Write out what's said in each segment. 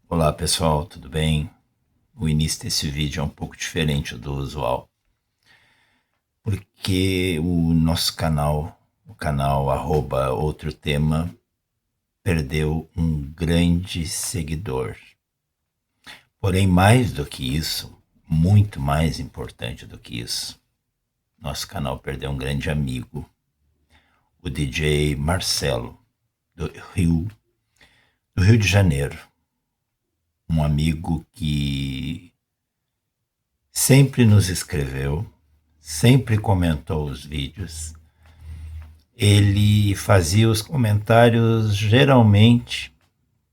Olá pessoal, tudo bem? O início desse vídeo é um pouco diferente do usual, porque o nosso canal, o canal @outro tema, perdeu um grande seguidor. Porém, mais do que isso, muito mais importante do que isso, nosso canal perdeu um grande amigo, o DJ Marcelo, do Rio de Janeiro. Um amigo que sempre nos escreveu, sempre comentou os vídeos. Ele fazia os comentários geralmente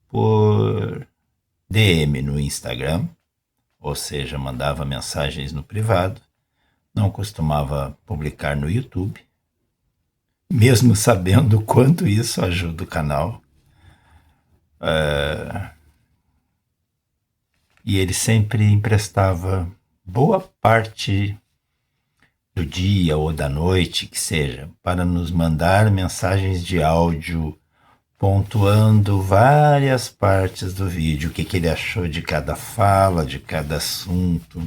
por DM no Instagram, ou seja, mandava mensagens no privado, não costumava publicar no YouTube, mesmo sabendo o quanto isso ajuda o canal. E ele sempre emprestava boa parte do dia ou da noite, que seja, para nos mandar mensagens de áudio pontuando várias partes do vídeo, o que ele achou de cada fala, de cada assunto.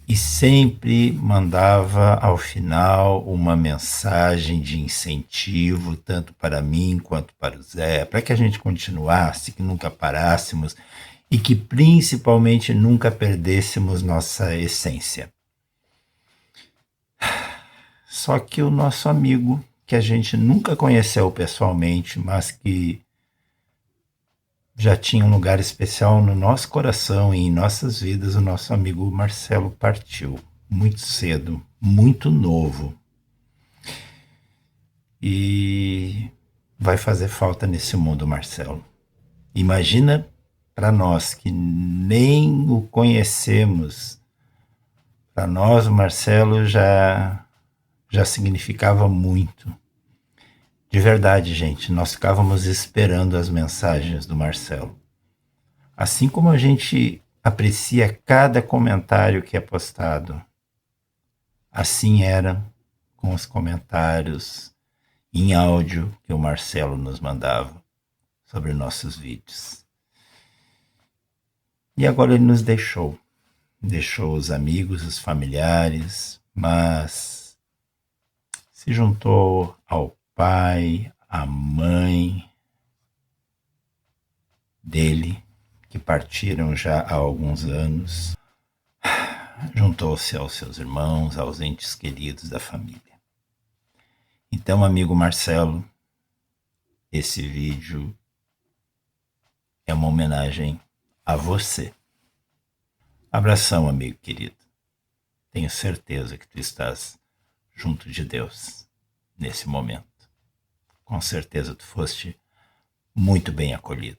E sempre mandava ao final uma mensagem de incentivo, tanto para mim quanto para o Zé, para que a gente continuasse, que nunca parássemos e que principalmente nunca perdêssemos nossa essência. Só que o nosso amigo, que a gente nunca conheceu pessoalmente, mas que já tinha um lugar especial no nosso coração e em nossas vidas, o nosso amigo Marcelo partiu muito cedo, muito novo. E vai fazer falta nesse mundo, Marcelo. Imagina para nós que nem o conhecemos, para nós o Marcelo já significava muito. De verdade, gente, nós ficávamos esperando as mensagens do Marcelo. Assim como a gente aprecia cada comentário que é postado, assim era com os comentários em áudio que o Marcelo nos mandava sobre nossos vídeos. E agora ele nos deixou os amigos, os familiares, mas se juntou ao pai, a mãe dele, que partiram já há alguns anos, juntou-se aos seus irmãos, aos entes queridos da família. Então, amigo Marcelo, esse vídeo é uma homenagem a você. Abração, amigo querido. Tenho certeza que tu estás junto de Deus nesse momento. Com certeza tu foste muito bem acolhido.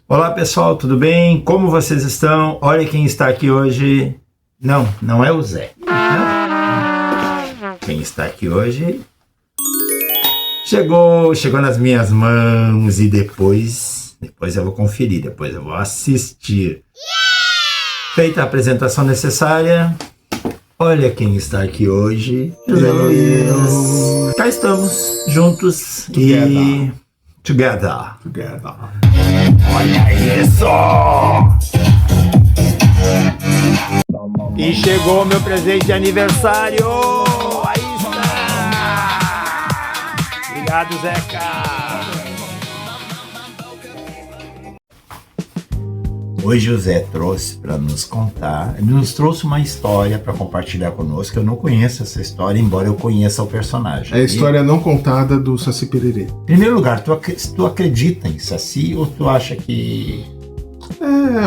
Olá pessoal, tudo bem? Como vocês estão? Olha quem está aqui hoje. Não é o Zé. Não. Quem está aqui hoje chegou nas minhas mãos e depois eu vou conferir, depois eu vou assistir. Feita a apresentação necessária, olha quem está aqui hoje. José Luiz. Cá estamos, juntos e together. Olha isso! E chegou meu presente de aniversário! Aí está! Obrigado, Zeca! Hoje o Zé trouxe para nos contar, ele nos trouxe uma história para compartilhar conosco. Eu não conheço essa história, embora eu conheça o personagem. É a história não contada do Saci Pererê. Em primeiro lugar, tu acredita em Saci ou tu acha que...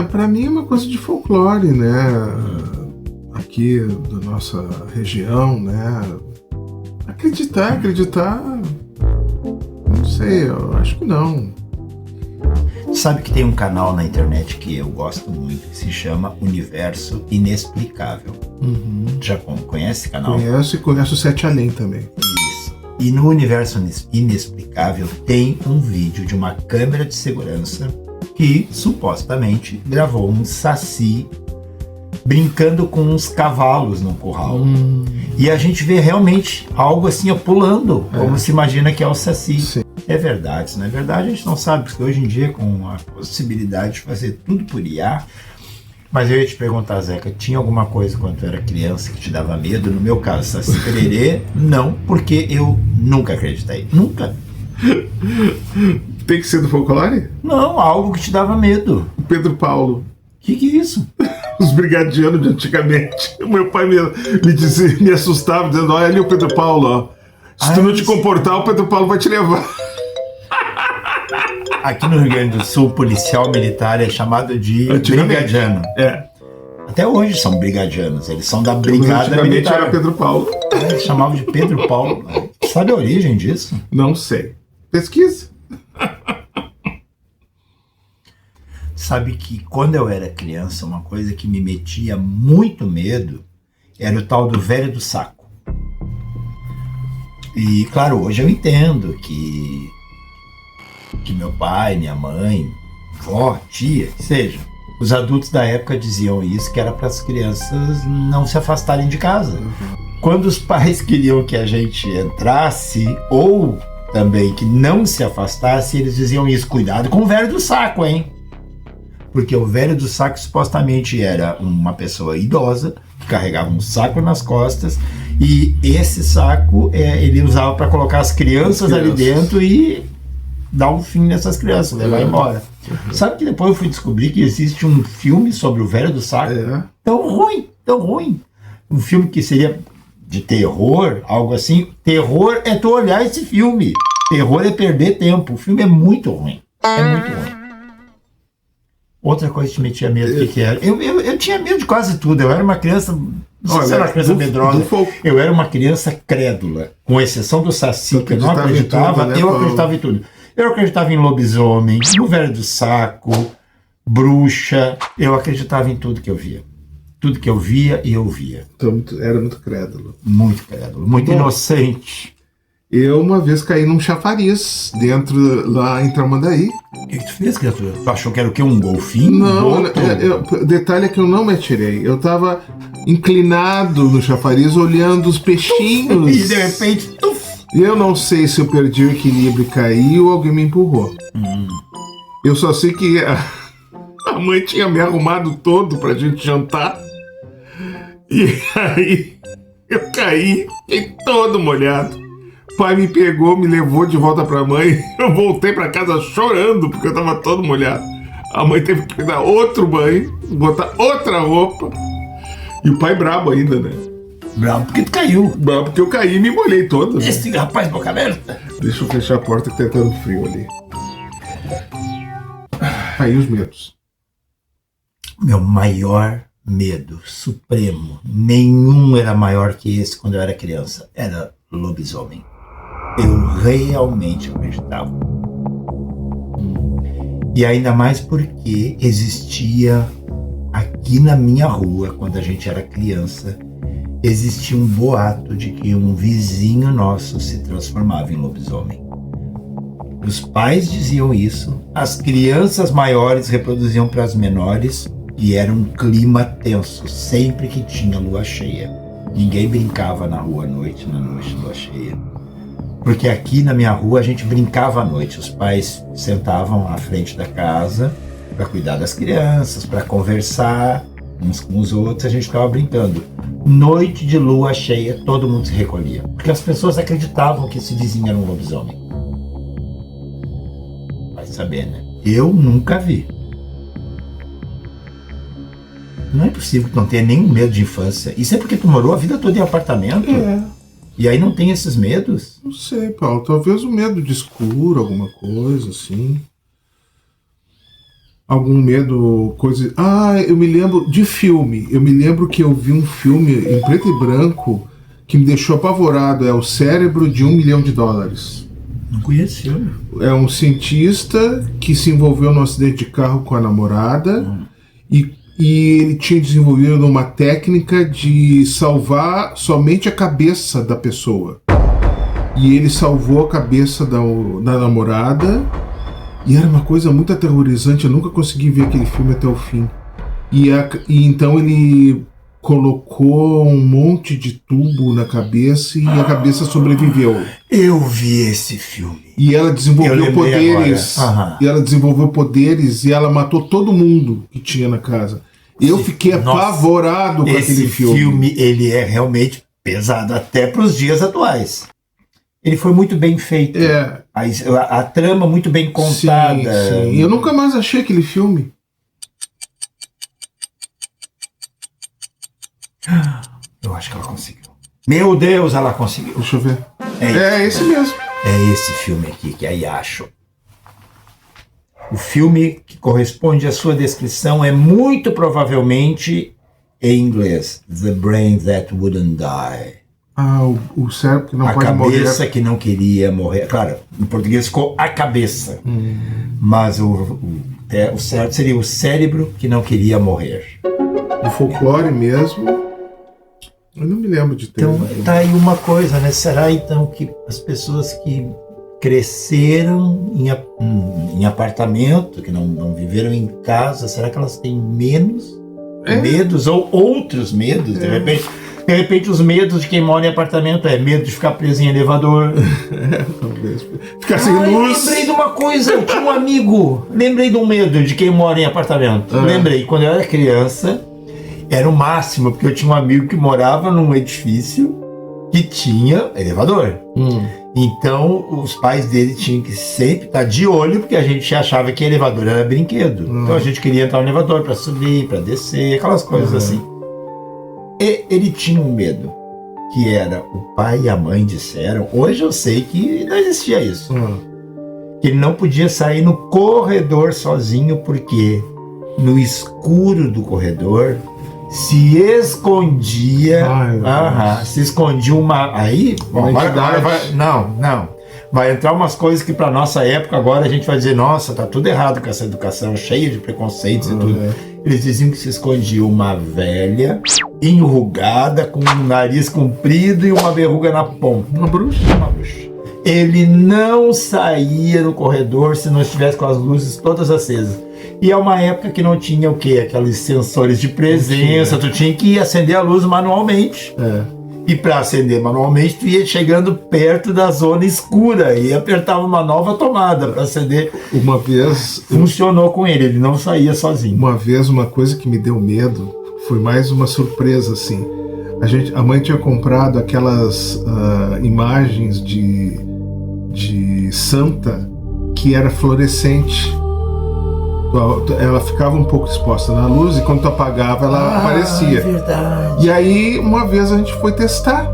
Pra mim é uma coisa de folclore, né? Aqui da nossa região, né? Acreditar, não sei, eu acho que não. Sabe que tem um canal na internet que eu gosto muito, que se chama Universo Inexplicável. Já conhece esse canal? Conheço o Sete Além também. Isso. E no Universo Inexplicável tem um vídeo de uma câmera de segurança que supostamente gravou um saci brincando com uns cavalos no curral. E a gente vê realmente algo assim pulando, como se imagina que é o saci. Sim. É verdade, se não é verdade a gente não sabe, porque hoje em dia com a possibilidade de fazer tudo por IA. Mas eu ia te perguntar, Zeca, tinha alguma coisa quando tu era criança que te dava medo? No meu caso, Saci Pererê, não, porque eu nunca acreditei. Nunca. Tem que ser do folclore? Não, algo que te dava medo. O Pedro Paulo. Que é isso? Os brigadianos de antigamente. O meu pai me assustava, dizendo, olha ali o Pedro Paulo, ó. Se tu não te comportar, o Pedro Paulo vai te levar. Aqui no Rio Grande do Sul, policial militar é chamado de brigadiano. Até hoje são brigadianos, eles são da brigada militar. Era Pedro Paulo. Eles chamavam de Pedro Paulo. Sabe a origem disso? Não sei. Pesquisa. Sabe que quando eu era criança, uma coisa que me metia muito medo era o tal do velho do saco. E, claro, hoje eu entendo que meu pai, minha mãe, vó, tia, que seja, os adultos da época diziam isso, que era para as crianças não se afastarem de casa. Quando os pais queriam que a gente entrasse, ou também que não se afastasse, eles diziam isso, cuidado com o velho do saco, hein? Porque o velho do saco supostamente era uma pessoa idosa, que carregava um saco nas costas, e esse saco ele usava para colocar as crianças ali dentro e dar um fim nessas crianças, levar embora. Sabe que depois eu fui descobrir que existe um filme sobre o velho do saco? Tão ruim. Um filme que seria de terror, algo assim. Terror é tu olhar esse filme. Terror é perder tempo. O filme é muito ruim. Outra coisa que me tinha medo, o que era? Eu tinha medo de quase tudo. Eu era uma criança... Não sei se era uma criança medrosa. Eu era uma criança crédula. Com exceção do Saci, que eu não acreditava, eu acreditava em tudo. Eu acreditava em lobisomem, no velho do saco, bruxa. Eu acreditava em tudo que eu via. Tudo que eu via e eu via. Então, era muito crédulo. Muito crédulo, muito inocente. Eu uma vez caí num chafariz lá em Tramandaí. O que tu fez, criatura? Tu achou que era o quê? Um golfinho? Não, detalhe é que eu não me atirei. Eu tava inclinado no chafariz, olhando os peixinhos. E de repente, tuf! Eu não sei se eu perdi o equilíbrio e caí ou alguém me empurrou. Eu só sei que a mãe tinha me arrumado todo pra gente jantar. E aí eu caí, fiquei todo molhado. O pai me pegou, me levou de volta pra mãe. Eu voltei pra casa chorando porque eu tava todo molhado. A mãe teve que me dar outro banho, botar outra roupa. E o pai brabo ainda, né? Bravo porque tu caiu. Bravo porque eu caí e me molhei todo. Né? Esse rapaz boca aberta. Deixa eu fechar a porta que tá dando frio ali. Aí os medos. Meu maior medo supremo, nenhum era maior que esse quando eu era criança, era lobisomem. Eu realmente acreditava. E ainda mais porque existia aqui na minha rua, quando a gente era criança, existia um boato de que um vizinho nosso se transformava em lobisomem. Os pais diziam isso, as crianças maiores reproduziam para as menores e era um clima tenso sempre que tinha lua cheia. Ninguém brincava na rua à noite, na noite de lua cheia. Porque aqui na minha rua a gente brincava à noite. Os pais sentavam à frente da casa para cuidar das crianças, para conversar uns com os outros, a gente ficava brincando. Noite de lua cheia, todo mundo se recolhia. Porque as pessoas acreditavam que esse vizinho era um lobisomem. Vai saber, né? Eu nunca vi. Não é possível que não tenha nenhum medo de infância. Isso é porque tu morou a vida toda em apartamento? E aí não tem esses medos? Não sei, Paulo. Talvez o medo de escuro, alguma coisa assim. Algum medo, coisa... eu me lembro de filme. Eu me lembro que eu vi um filme em preto e branco que me deixou apavorado. É O Cérebro de $1 Milhão. Não conheci. É um cientista que se envolveu num acidente de carro com a namorada e ele tinha desenvolvido uma técnica de salvar somente a cabeça da pessoa. E ele salvou a cabeça da namorada e era uma coisa muito aterrorizante. Eu nunca consegui ver aquele filme até o fim. E então ele colocou um monte de tubo na cabeça e a cabeça sobreviveu. Eu vi esse filme. E ela desenvolveu poderes. E ela desenvolveu poderes e ela matou todo mundo que tinha na casa. Eu fiquei apavorado com aquele filme. Esse filme, ele é realmente pesado até para os dias atuais. Ele foi muito bem feito. A trama muito bem contada. Sim. Eu nunca mais achei aquele filme. Eu acho que ela conseguiu. Meu Deus, ela conseguiu. Deixa eu ver. É esse mesmo. É esse filme aqui que aí acho. O filme que corresponde à sua descrição é muito provavelmente em inglês. The Brain That Wouldn't Die. O cérebro que não pode morrer. A cabeça que não queria morrer. Claro, em português ficou a cabeça. Mas o certo seria o cérebro que não queria morrer. O folclore mesmo. Eu não me lembro de ter. Então, tá aí uma coisa, né? Será então que as pessoas que cresceram em apartamento, que não viveram em casa, será que elas têm menos medos ou outros medos? De repente os medos de quem mora em apartamento é medo de ficar preso em elevador. Talvez. Ficar sem luz. Lembrei de uma coisa, eu tinha um amigo. Lembrei de um medo de quem mora em apartamento. Lembrei, quando eu era criança, era o máximo, porque eu tinha um amigo que morava num edifício que tinha elevador. Então, os pais dele tinham que sempre estar de olho, porque a gente achava que elevador era brinquedo. Então, a gente queria entrar no elevador para subir, para descer, aquelas coisas assim. E ele tinha um medo, que era o pai e a mãe disseram, hoje eu sei que não existia isso, que ele não podia sair no corredor sozinho, porque no escuro do corredor se escondia, uma. Aí, vai entrar umas coisas que para nossa época agora a gente vai dizer, nossa, tá tudo errado com essa educação, cheia de preconceitos e tudo. Eles diziam que se escondia uma velha, enrugada, com um nariz comprido e uma verruga na ponta. Uma bruxa. Ele não saía no corredor se não estivesse com as luzes todas acesas. E é uma época que não tinha o quê? Aqueles sensores de presença, tu tinha que acender a luz manualmente. E para acender manualmente, tu ia chegando perto da zona escura e apertava uma nova tomada para acender. Uma vez... Funcionou com ele não saía sozinho. Uma vez, uma coisa que me deu medo, foi mais uma surpresa, assim. A mãe tinha comprado aquelas imagens de santa que era fluorescente. Ela ficava um pouco exposta na luz e quando tu apagava ela aparecia. É verdade. E aí uma vez a gente foi testar.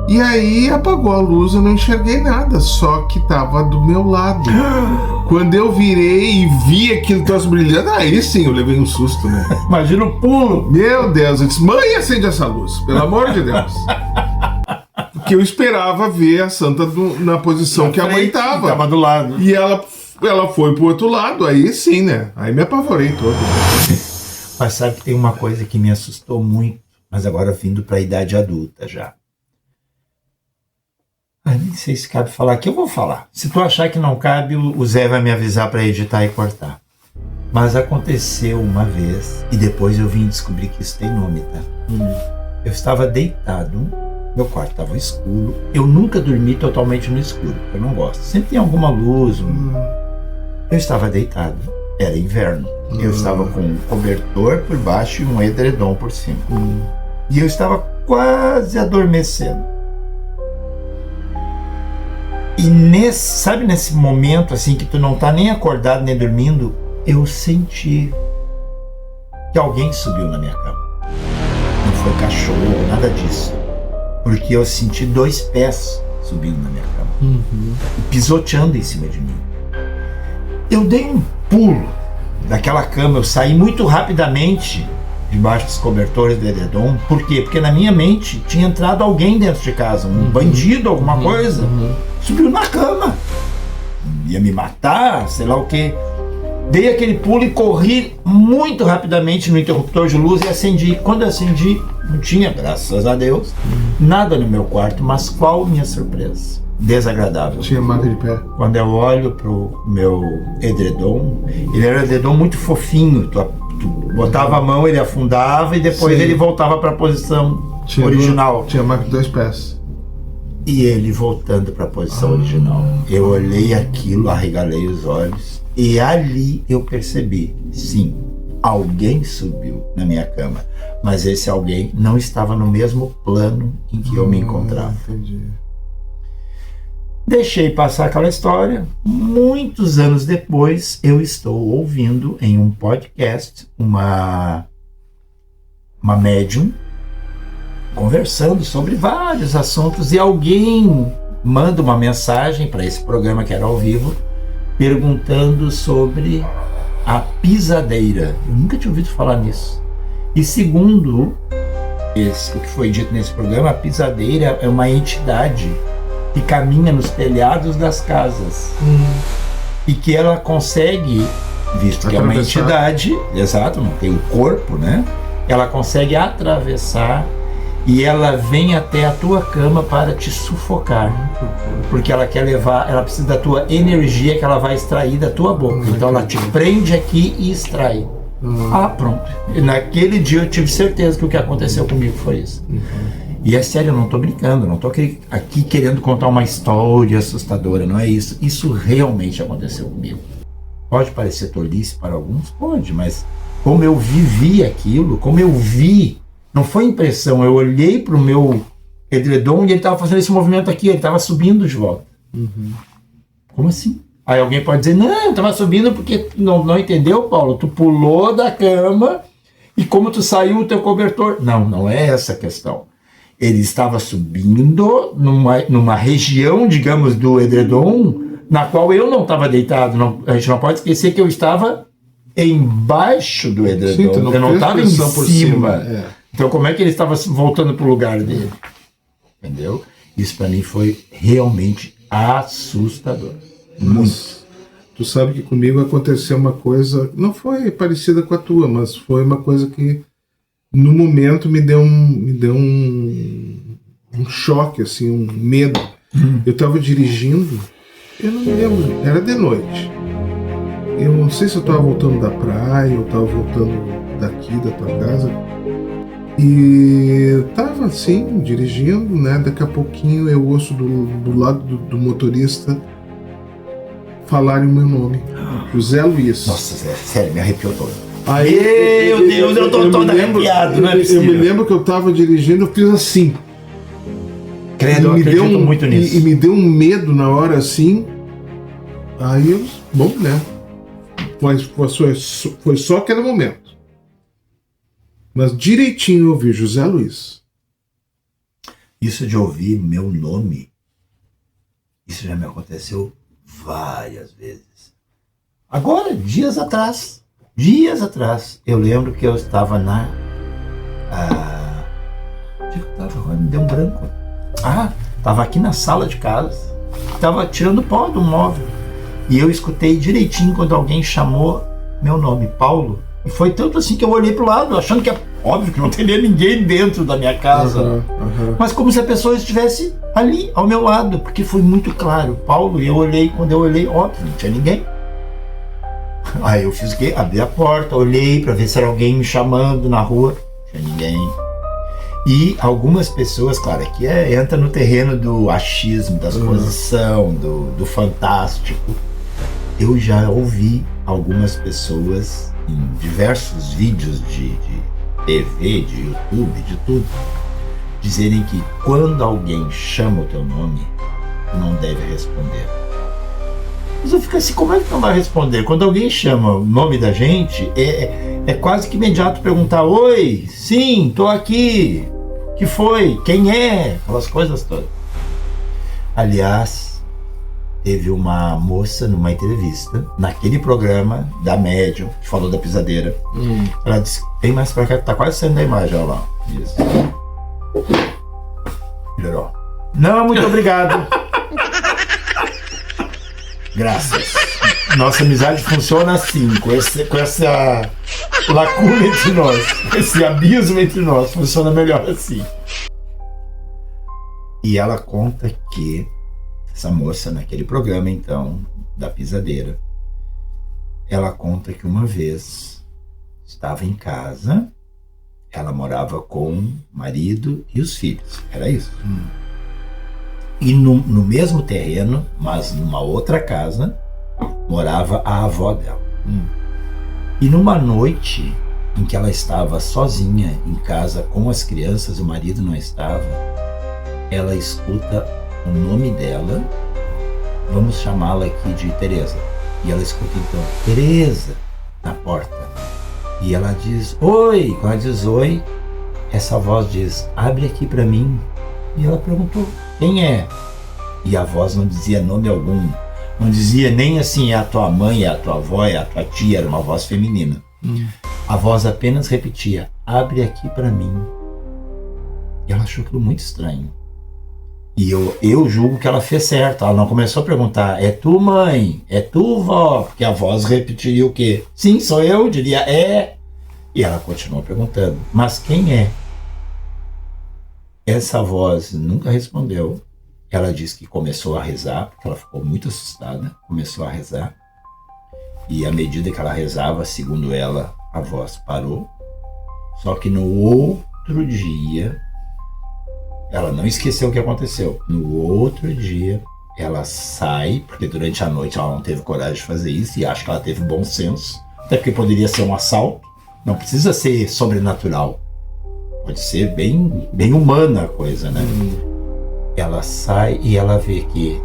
E aí apagou a luz, eu não enxerguei nada, só que tava do meu lado. Quando eu virei e vi aquilo troço brilhando, aí sim eu levei um susto, né? Imagina o pulo. Meu Deus, eu disse, mãe, acende essa luz, pelo amor de Deus. Porque eu esperava ver a santa na posição que a mãe tava. Tava do lado. E ela foi pro outro lado, aí sim, né? Aí me apavorei todo. Mas sabe que tem uma coisa que me assustou muito, mas agora vindo pra idade adulta já. Nem sei se cabe falar aqui, eu vou falar. Se tu achar que não cabe, o Zé vai me avisar pra editar e cortar. Mas aconteceu uma vez, e depois eu vim descobrir que isso tem nome, tá? Eu estava deitado, meu quarto estava escuro. Eu nunca dormi totalmente no escuro, eu não gosto. Sempre tem alguma luz. Eu estava deitado, era inverno. Eu estava com um cobertor por baixo e um edredom por cima. E eu estava quase adormecendo. E nesse momento assim que tu não tá nem acordado nem dormindo, eu senti que alguém subiu na minha cama. Não foi cachorro, nada disso. Porque eu senti 2 pés subindo na minha cama. E pisoteando em cima de mim. Eu dei um pulo daquela cama, eu saí muito rapidamente debaixo dos cobertores do edredom. Por quê? Porque na minha mente tinha entrado alguém dentro de casa, um bandido, alguma coisa. Subiu na cama. ia me matar, sei lá o quê. Dei aquele pulo e corri muito rapidamente no interruptor de luz e acendi. Quando eu acendi, não tinha, graças a Deus, nada no meu quarto, mas qual minha surpresa? Desagradável. Tinha marca de pé. Quando eu olho pro meu edredom, ele era um edredom muito fofinho. Tu botava a mão, ele afundava e depois ele voltava para a posição original. Tinha marca de 2 pés. E ele voltando para a posição original. Eu olhei aquilo, arregalei os olhos e ali eu percebi, sim, alguém subiu na minha cama, mas esse alguém não estava no mesmo plano em que eu me encontrava. Entendi. Deixei passar aquela história. Muitos anos depois, eu estou ouvindo em um podcast uma médium conversando sobre vários assuntos e alguém manda uma mensagem para esse programa que era ao vivo perguntando sobre a pisadeira. Eu nunca tinha ouvido falar nisso. E segundo o que foi dito nesse programa, a pisadeira é uma entidade que caminha nos telhados das casas e que ela consegue, visto que é uma entidade, exato, não tem um corpo, né? Ela consegue atravessar e ela vem até a tua cama para te sufocar, porque ela quer levar, ela precisa da tua energia que ela vai extrair da tua boca. Então ela te prende aqui e extrai. Pronto. E naquele dia eu tive certeza que o que aconteceu comigo foi isso. E é sério, eu não tô brincando, não tô aqui querendo contar uma história assustadora, não é isso. Isso realmente aconteceu comigo. Pode parecer tolice para alguns, pode, mas como eu vivi aquilo, como eu vi, não foi impressão, eu olhei pro meu edredom e ele estava fazendo esse movimento aqui, ele estava subindo de volta. Como assim? Aí alguém pode dizer, não, eu estava subindo porque não entendeu, Paulo? Tu pulou da cama e como tu saiu o teu cobertor. Não é essa a questão. Ele estava subindo numa região, digamos, do edredom, na qual eu não estava deitado. A gente não pode esquecer que eu estava embaixo do edredom. Sim, eu não estava em cima. Então como é que ele estava voltando para o lugar dele? Entendeu? Isso para mim foi realmente assustador. Muito. Tu sabe que comigo aconteceu uma coisa, não foi parecida com a tua, mas foi uma coisa que no momento me deu um choque, assim, um medo. Eu estava dirigindo, eu não me lembro, era de noite. Eu não sei se eu estava voltando da praia, eu estava voltando daqui, da tua casa. E tava assim, dirigindo, né? Daqui a pouquinho eu ouço do lado do motorista falarem o meu nome. José Luiz. Nossa, sério, me arrepiou todo. Aí, meu Deus, eu tô todo arrepiado, não é possível. Eu me lembro que eu tava dirigindo, eu fiz assim. Credo, eu acredito muito nisso. E me deu um medo na hora assim. Aí eu, bom, né? Foi só aquele momento. Mas direitinho eu ouvi José Luiz. Isso de ouvir meu nome, isso já me aconteceu várias vezes. Agora, dias atrás, eu lembro que eu estava onde eu estava? Agora me deu um branco. Estava aqui na sala de casa, estava tirando pó do móvel. E eu escutei direitinho quando alguém chamou meu nome, Paulo. E foi tanto assim que eu olhei pro lado, achando que é óbvio que não teria ninguém dentro da minha casa. Mas como se a pessoa estivesse ali, ao meu lado, porque foi muito claro. Paulo, e quando eu olhei, óbvio, não tinha ninguém. Aí eu fiz o quê? Abri a porta, olhei para ver se era alguém me chamando na rua. Não tinha ninguém. E algumas pessoas, claro, aqui entra no terreno do achismo, da suposição, do fantástico. Eu já ouvi algumas pessoas em diversos vídeos de TV, de YouTube, de tudo, dizerem que quando alguém chama o teu nome, tu não deve responder. Mas eu fico assim, como é que não vai responder? Quando alguém chama o nome da gente, é quase que imediato perguntar: oi, sim, tô aqui, que foi? Quem é? Aquelas coisas todas. Aliás, teve uma moça numa entrevista, naquele programa da médium, que falou da pisadeira. Ela disse: vem mais pra cá, que tá quase saindo da imagem, olha lá. Isso. Melhorou. Não, muito obrigado. Graças. Nossa amizade funciona assim, com essa lacuna entre nós, esse abismo entre nós, funciona melhor assim. E ela conta que essa moça, naquele programa, então, da pisadeira, ela conta que uma vez estava em casa, ela morava com o marido e os filhos, era isso. E no mesmo terreno, mas numa outra casa, morava a avó dela. E numa noite em que ela estava sozinha em casa com as crianças, o marido não estava, ela escuta o nome dela, vamos chamá-la aqui de Teresa. E ela escuta então, Teresa, na porta. E ela diz, oi. Quando ela diz oi, essa voz diz, abre aqui para mim. E ela perguntou, quem é? E a voz não dizia nome algum. Não dizia nem assim, é a tua mãe, é a tua avó, é a tua tia, era uma voz feminina. A voz apenas repetia, abre aqui para mim. E ela achou aquilo muito estranho. E eu julgo que ela fez certo. Ela não começou a perguntar, é tu mãe? É tu vó? Porque a voz repetiria o quê? Sim, sou eu, diria é. E ela continuou perguntando, mas quem é? Essa voz nunca respondeu. Ela disse que começou a rezar, porque ela ficou muito assustada, começou a rezar. E à medida que ela rezava, segundo ela, a voz parou. Só que no outro dia, ela não esqueceu o que aconteceu. No outro dia, ela sai, porque durante a noite ela não teve coragem de fazer isso, e acho que ela teve bom senso, até porque poderia ser um assalto, não precisa ser sobrenatural, pode ser bem humana a coisa, né? Ela sai e ela vê que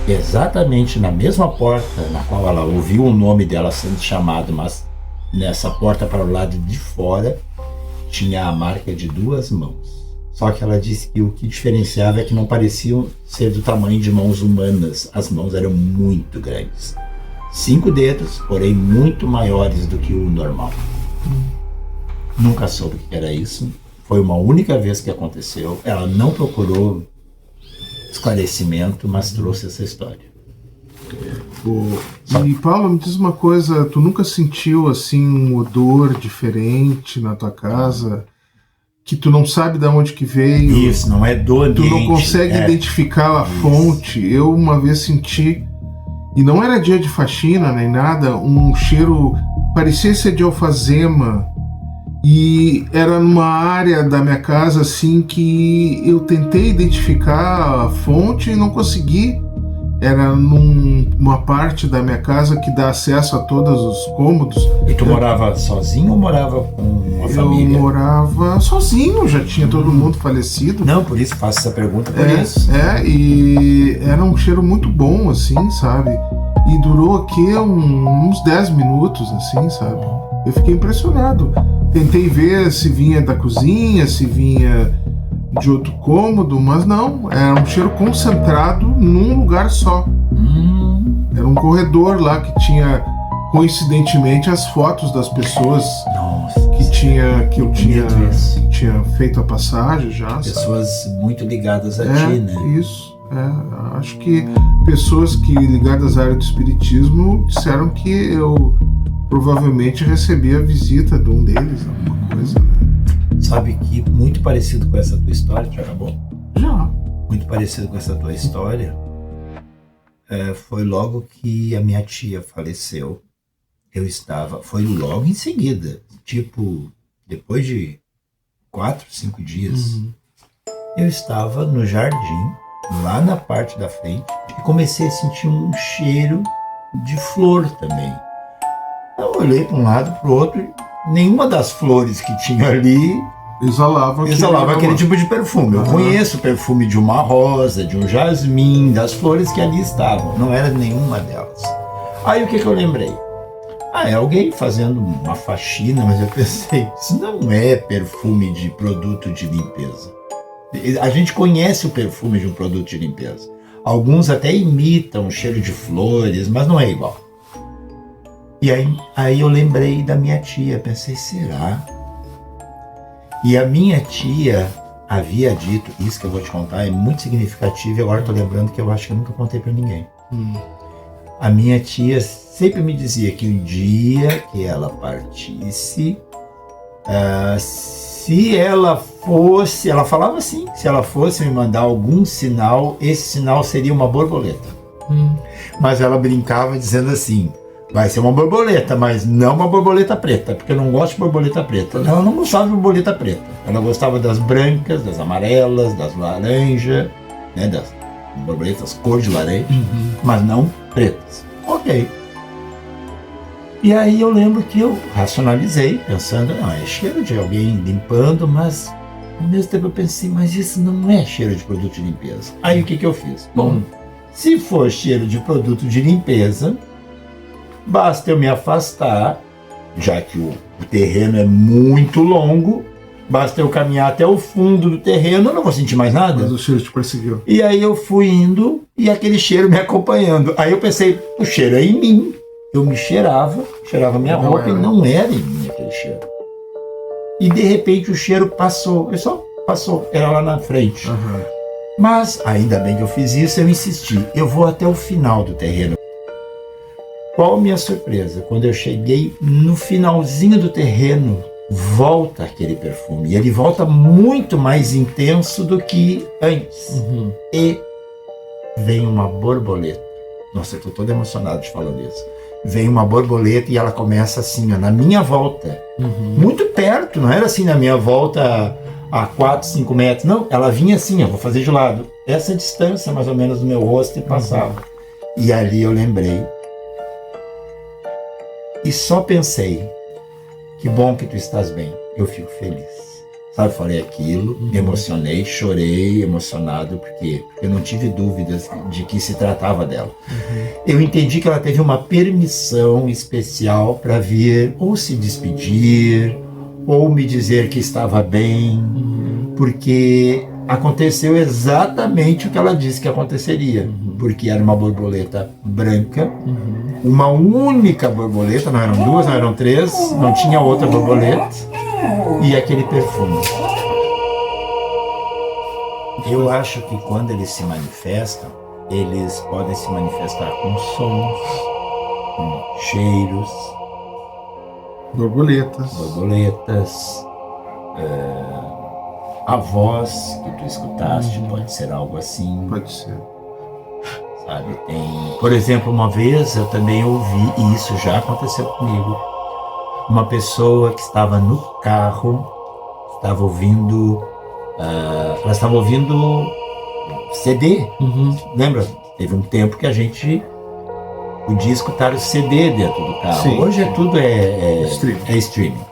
exatamente na mesma porta na qual ela ouviu o nome dela sendo chamado, mas nessa porta para o lado de fora tinha a marca de 2 mãos. Só que ela disse que o que diferenciava é que não pareciam ser do tamanho de mãos humanas. As mãos eram muito grandes. 5 dedos, porém muito maiores do que o normal. Nunca soube o que era isso. Foi uma única vez que aconteceu. Ela não procurou esclarecimento, mas trouxe essa história. E Paulo, me diz uma coisa, tu nunca sentiu assim um odor diferente na tua casa? Que tu não sabe de onde que veio? Isso, não é do ambiente. Tu não consegue identificar a fonte. Eu uma vez senti, e não era dia de faxina nem nada, um cheiro, parecia ser de alfazema. E era numa área da minha casa assim que eu tentei identificar a fonte e não consegui. Era numa parte da minha casa que dá acesso a todos os cômodos. E tu morava sozinho ou morava com uma família? Eu morava sozinho, já tinha todo mundo falecido. Não, por isso faço essa pergunta, isso. E era um cheiro muito bom, assim, sabe? E durou aqui uns 10 minutos, assim, sabe? Eu fiquei impressionado. Tentei ver se vinha da cozinha, se vinha de outro cômodo, mas não, era um cheiro concentrado num lugar só. Era um corredor lá que tinha, coincidentemente, as fotos das pessoas que eu tinha feito a passagem já. Pessoas muito ligadas a ti, né? Isso. Acho que pessoas que ligadas à área do espiritismo disseram que eu provavelmente recebi a visita de um deles, alguma coisa, né? Sabe que muito parecido com essa tua história, já acabou? Já. Muito parecido com essa tua história, foi logo que a minha tia faleceu. Foi logo em seguida, tipo, depois de 4, 5 dias, eu estava no jardim, lá na parte da frente, e comecei a sentir um cheiro de flor também. Eu olhei para um lado, para o outro, e nenhuma das flores que tinha ali exalava aquele tipo de perfume. Eu conheço o perfume de uma rosa, de um jasmim, das flores que ali estavam. Não era nenhuma delas. Aí o que eu lembrei? É alguém fazendo uma faxina, mas eu pensei, isso não é perfume de produto de limpeza. A gente conhece o perfume de um produto de limpeza. Alguns até imitam o cheiro de flores, mas não é igual. E aí eu lembrei da minha tia, pensei, será? E a minha tia havia dito, isso que eu vou te contar é muito significativo, e agora estou lembrando que eu acho que eu nunca contei para ninguém. A minha tia sempre me dizia que o dia que ela partisse, se ela fosse, ela falava assim, se ela fosse me mandar algum sinal, esse sinal seria uma borboleta. Mas ela brincava dizendo assim, vai ser uma borboleta, mas não uma borboleta preta, porque eu não gosto de borboleta preta. Ela não gostava de borboleta preta. Ela gostava das brancas, das amarelas, das laranjas, né, das borboletas cor de laranja, mas não pretas. Ok. E aí eu lembro que eu racionalizei, pensando, não, é cheiro de alguém limpando, mas ao mesmo tempo eu pensei, mas isso não é cheiro de produto de limpeza. Aí o que eu fiz? Bom, se for cheiro de produto de limpeza, basta eu me afastar, já que o terreno é muito longo, basta eu caminhar até o fundo do terreno, eu não vou sentir mais nada. Mas o cheiro te perseguiu. E aí eu fui indo e aquele cheiro me acompanhando. Aí eu pensei, o cheiro é em mim. Eu me cheirava minha roupa e não era em mim aquele cheiro. E de repente o cheiro passou, ele só passou, era lá na frente. Mas, ainda bem que eu fiz isso, eu insisti, eu vou até o final do terreno. Qual a minha surpresa? Quando eu cheguei no finalzinho do terreno, volta aquele perfume. E ele volta muito mais intenso do que antes. E vem uma borboleta. Nossa, eu tô todo emocionado de falando isso. Vem uma borboleta e ela começa assim, ó, na minha volta. Muito perto, não era assim na minha volta a 4, 5 metros. Não, ela vinha assim, ó, vou fazer de lado. Essa distância mais ou menos do meu rosto e passava. E ali eu lembrei. E só pensei, que bom que tu estás bem, eu fico feliz. Sabe, falei aquilo, me emocionei, chorei, emocionado, porque eu não tive dúvidas de que se tratava dela. Eu entendi que ela teve uma permissão especial para vir ou se despedir, ou me dizer que estava bem, porque aconteceu exatamente o que ela disse que aconteceria, porque era uma borboleta branca, uma única borboleta, não eram duas, não eram três, não tinha outra borboleta, e aquele perfume. Eu acho que quando eles se manifestam, eles podem se manifestar com sons, com cheiros, borboletas, a voz que tu escutaste pode ser algo assim. Pode ser. Sabe, por exemplo, uma vez eu também ouvi, e isso já aconteceu comigo, uma pessoa que estava no carro, estava ouvindo, ela estava ouvindo CD, lembra? Teve um tempo que a gente podia escutar o CD dentro do carro. Sim. Hoje é tudo streaming.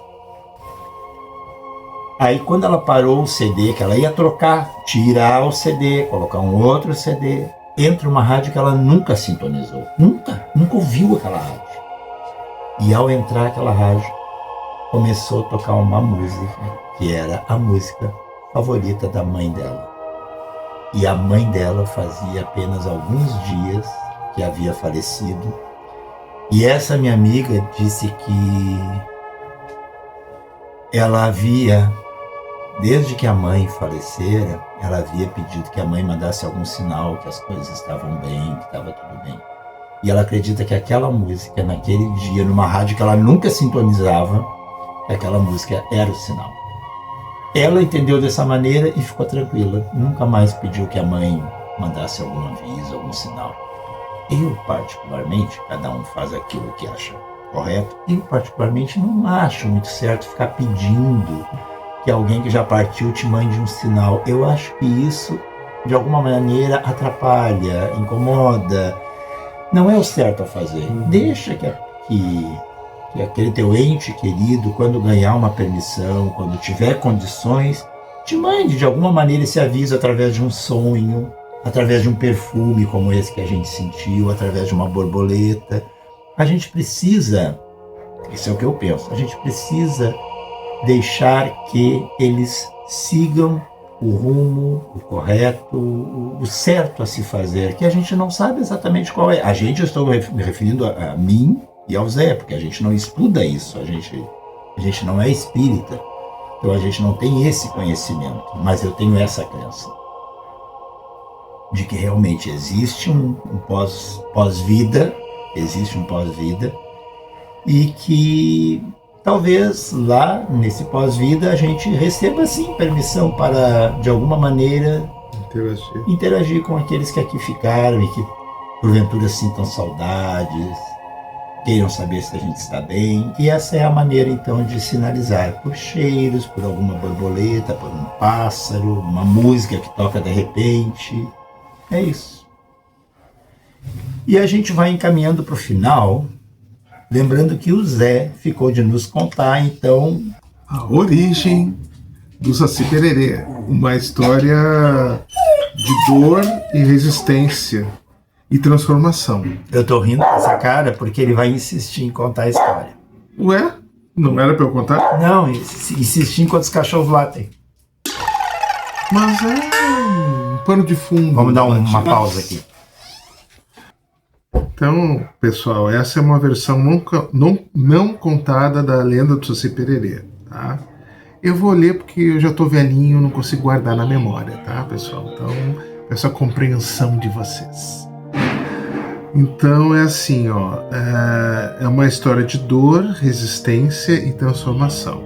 Aí quando ela parou o CD, que ela ia trocar, tirar o CD, colocar um outro CD, entra uma rádio que ela nunca sintonizou, nunca ouviu aquela rádio. E ao entrar aquela rádio, começou a tocar uma música, que era a música favorita da mãe dela. E a mãe dela fazia apenas alguns dias que havia falecido. E essa minha amiga disse que ela havia, desde que a mãe falecera, ela havia pedido que a mãe mandasse algum sinal que as coisas estavam bem, que estava tudo bem. E ela acredita que aquela música, naquele dia, numa rádio que ela nunca sintonizava, aquela música era o sinal. Ela entendeu dessa maneira e ficou tranquila. Nunca mais pediu que a mãe mandasse algum aviso, algum sinal. Eu, particularmente, cada um faz aquilo que acha correto, eu, particularmente, não acho muito certo ficar pedindo que alguém que já partiu te mande um sinal. Eu acho que isso, de alguma maneira, atrapalha, incomoda. Não é o certo a fazer. Deixa que aquele teu ente querido, quando ganhar uma permissão, quando tiver condições, te mande de alguma maneira esse aviso através de um sonho, através de um perfume como esse que a gente sentiu, através de uma borboleta. A gente precisa, isso é o que eu penso, a gente precisa deixar que eles sigam o rumo, o correto, o certo a se fazer, que a gente não sabe exatamente qual é. A gente, eu estou me referindo a mim e ao Zé, porque a gente não estuda isso, a gente não é espírita, então a gente não tem esse conhecimento, mas eu tenho essa crença de que realmente existe um pós-vida existe um pós-vida e que talvez lá nesse pós-vida a gente receba sim permissão para, de alguma maneira, interagir com aqueles que aqui ficaram e que porventura sintam saudades, queiram saber se a gente está bem. E essa é a maneira então de sinalizar, por cheiros, por alguma borboleta, por um pássaro, uma música que toca de repente. É isso. E a gente vai encaminhando para o final, lembrando que o Zé ficou de nos contar então a origem do Saci Pererê, uma história de dor e resistência e transformação. Eu tô rindo com essa cara porque ele vai insistir em contar a história. Ué? Não era pra eu contar? Não, insistir enquanto os cachorros latem. Mas é um pano de fundo. Vamos dar uma pausa aqui. Então, pessoal, essa é uma versão não contada da lenda do Saci Pererê, tá? Eu vou ler porque eu já tô velhinho, não consigo guardar na memória, tá, pessoal? Então, peço a compreensão de vocês. Então, é assim, ó, é uma história de dor, resistência e transformação.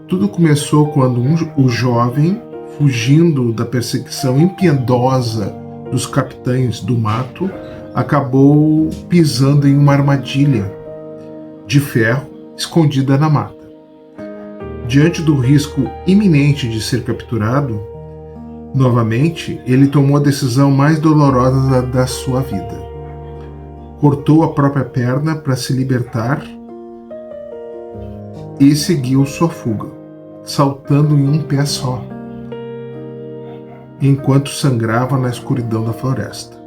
Tudo começou quando o jovem, fugindo da perseguição impiedosa dos capitães do mato, acabou pisando em uma armadilha de ferro escondida na mata. Diante do risco iminente de ser capturado, novamente, ele tomou a decisão mais dolorosa da sua vida. Cortou a própria perna para se libertar e seguiu sua fuga, saltando em um pé só, enquanto sangrava na escuridão da floresta.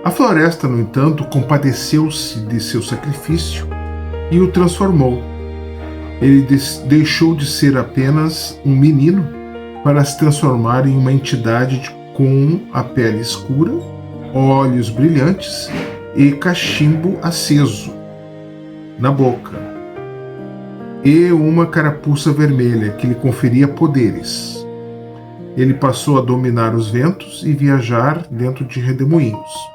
A floresta, no entanto, compadeceu-se de seu sacrifício e o transformou. Ele deixou de ser apenas um menino para se transformar em uma entidade com a pele escura, olhos brilhantes e cachimbo aceso na boca, e uma carapuça vermelha que lhe conferia poderes. Ele passou a dominar os ventos e viajar dentro de redemoinhos.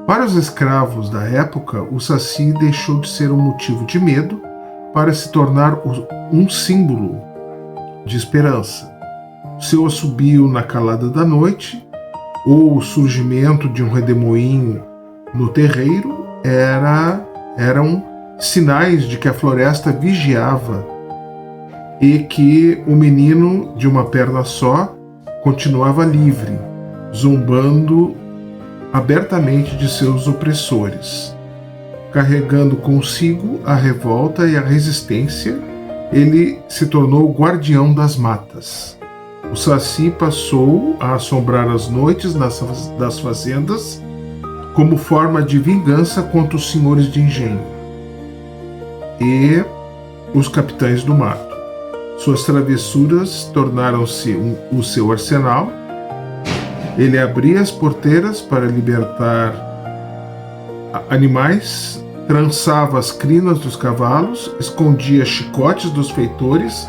Para os escravos da época, o Saci deixou de ser um motivo de medo para se tornar um símbolo de esperança. Seu assobio na calada da noite ou o surgimento de um redemoinho no terreiro eram sinais de que a floresta vigiava e que o menino de uma perna só continuava livre, zombando abertamente de seus opressores. Carregando consigo a revolta e a resistência, ele se tornou o guardião das matas. O Saci passou a assombrar as noites das fazendas como forma de vingança contra os senhores de engenho e os capitães do mato. Suas travessuras tornaram-se o seu arsenal. Ele abria as porteiras para libertar animais, trançava as crinas dos cavalos, escondia chicotes dos feitores,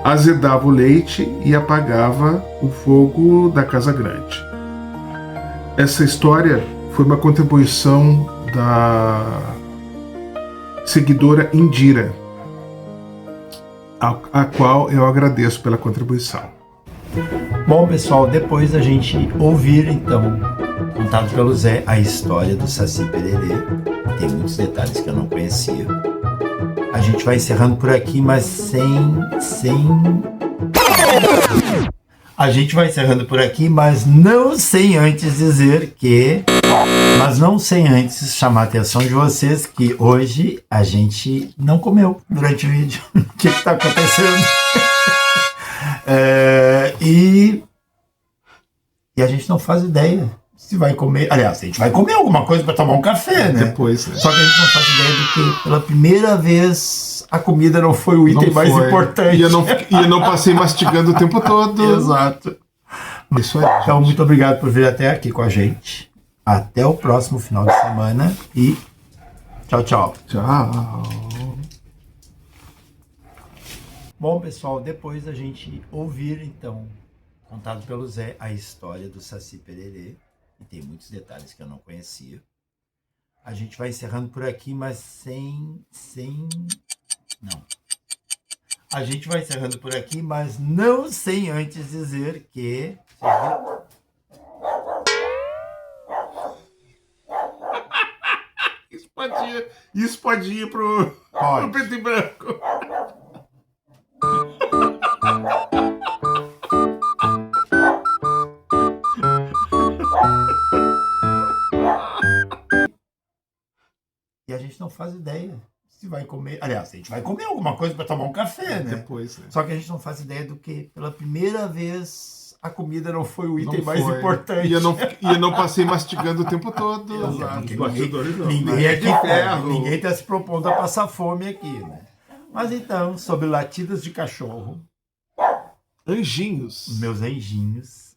azedava o leite e apagava o fogo da casa grande. Essa história foi uma contribuição da seguidora Indira, a qual eu agradeço pela contribuição. Bom, pessoal, depois da gente ouvir, então, contado pelo Zé, a história do Saci Pererê, tem muitos detalhes que eu não conhecia. A gente vai encerrando por aqui, mas A gente vai encerrando por aqui, mas não sem antes dizer que... Mas não sem antes chamar a atenção de vocês que hoje a gente não comeu durante o vídeo. O que está acontecendo? E a gente não faz ideia se vai comer. Aliás, a gente vai comer alguma coisa para tomar um café, né? Depois, né? Só que a gente não faz ideia de que pela primeira vez a comida não foi o item mais importante. E eu não passei mastigando o tempo todo. Exato. Isso aí. Então, muito obrigado por vir até aqui com a gente. Até o próximo final de semana e tchau, tchau. Tchau. Bom, pessoal, depois da gente ouvir, então, contado pelo Zé, a história do Saci Pererê, e tem muitos detalhes que eu não conhecia, A gente vai encerrando por aqui, mas sem... Não. A gente vai encerrando por aqui, mas não sem antes dizer que... Isso pode ir pro preto e branco. E a gente não faz ideia se vai comer. Aliás, a gente vai comer alguma coisa para tomar um café, né? Depois, né? Só que a gente não faz ideia do que, pela primeira vez, a comida não foi o item Não mais foi. importante. E eu não passei mastigando o tempo todo. Exato. Os bastidores não. Ninguém aqui de ferro. ninguém está se propondo a passar fome aqui, né? Mas então, sobre latidas de cachorro, Anjinhos. meus anjinhos,